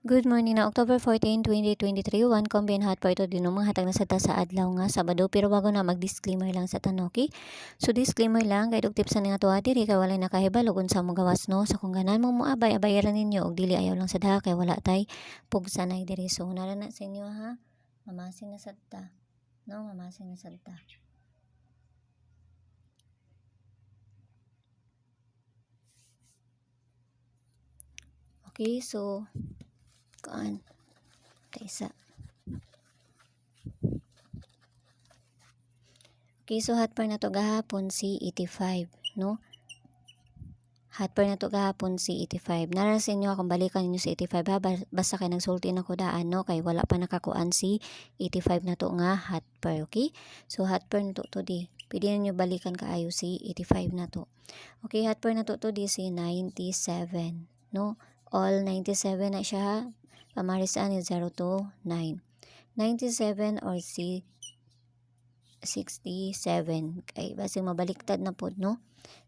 Good morning na October 14, 2023. One combine hot pa ito din mga hatag na sa ta sa adlaw nga Sabado. Pero bago na mag-disclaimer lang sa tanoki. So disclaimer lang kay tips sa nga tuwa diri kay walay nakahibalo kung sa mo gawas no. Sa kung ganan mo moabay abayaran ninyo og dili ayaw lang sa daha kay wala tay pugsanay diri. So nara na sa inyo ha. Mamasin na sad ta. No, mamasin na sad ta. Okay, so kuan kaysa. Okay, so hot par na to gahapon si 85, no? Hot par na to gahapon si 85. Nara sa inyo akong balikan ninyo si 85 ha. Basta kay nagsulti na ko daan, no? Kay wala pa nakakuan si 85 na to nga hot par, okay? So hot par na to di. Pwede ninyo balikan kaayo si 85 na to. Okay, hot par na to di si 97, no? All 97 na siya ha. Pamarisaan ni 0 to 9. 97 or si 67 kay basi mabaliktad na pod no.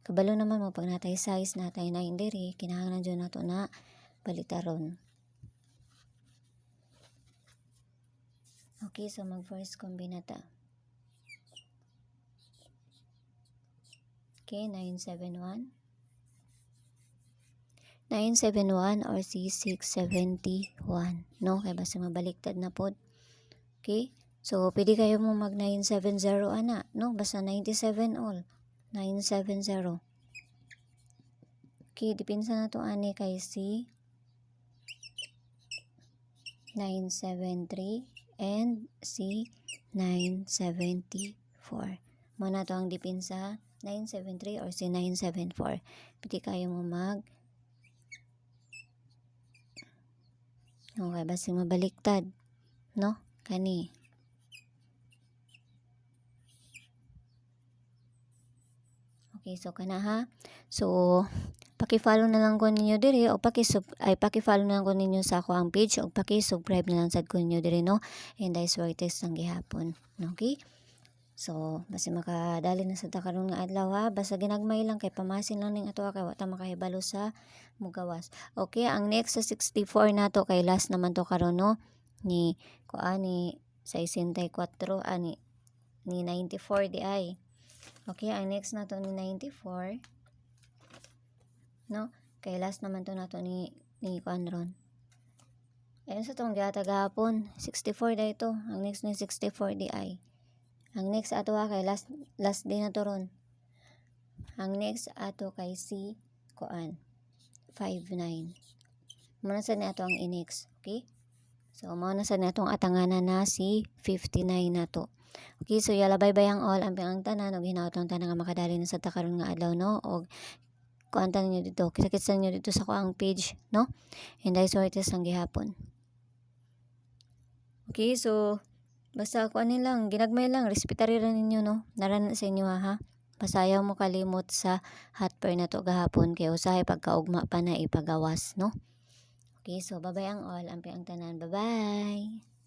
Kabalo naman mo pag natay size natay 9 diri kinahanglan jud nato na balitaron. Okay, so mag first combine ta. Okay, 971 or C671 no kay basi mabaliktad na pod. Okay, so pwede kayo mo mag 970 ana no basta 97 all 970. Okay, dipinsa na to ani kay si 973 and si 974. Muna to ang dipinsa 973 or si 974. Pwede kayo mo mag okay, basta mabaliktad no kani. Okay, so kana ha. So paki-follow na lang ko ninyo diri o paki-follow na lang ko ninyo sa ako ang page o paki-subscribe na lang sad ko ninyo diri no. And I swear test ng gihapon. Okay? So basta makadali na sa ta karon nga adlaw ha. Basta ginagmay lang kay pamasin lang ning ato kay wa ta makahibalo sa mugawas. Okay, ang next sa 64 nato kay last naman to karon no. Ni kuani 64 ani ni 94 di ay. Okay, ang next nato ni 94 no? Kay last naman to nato ni kuan ron. Ayun sa tong gihatag gahapon, 64 da ito. Ang next ni 64 di ay. Ang next ato kay last day na to ron. Ang next ato kay si kuan 59. Muna sa ni ato ang next, okay? So mao na sa ni atong atanganan na si 59 na to. Okay, so yala bye-bye ang all ang tanan og hinaot lang tanan nga makadali na sa ta karon nga adlaw no og kuantan niyo dito, kita-kitsa niyo dito sa kuang page, no? And I saw it ang gihapon. Okay, so basta kuan lang, ginagmay lang, respetary ra ninyo, no? Naran sa inyo ha. Basta ayaw mo kalimot sa hot pair na to gahapon kay usahay pagkaugma pa na ipagawas, no? Okay, so bye-bye ang all, ang tanan. Bye-bye.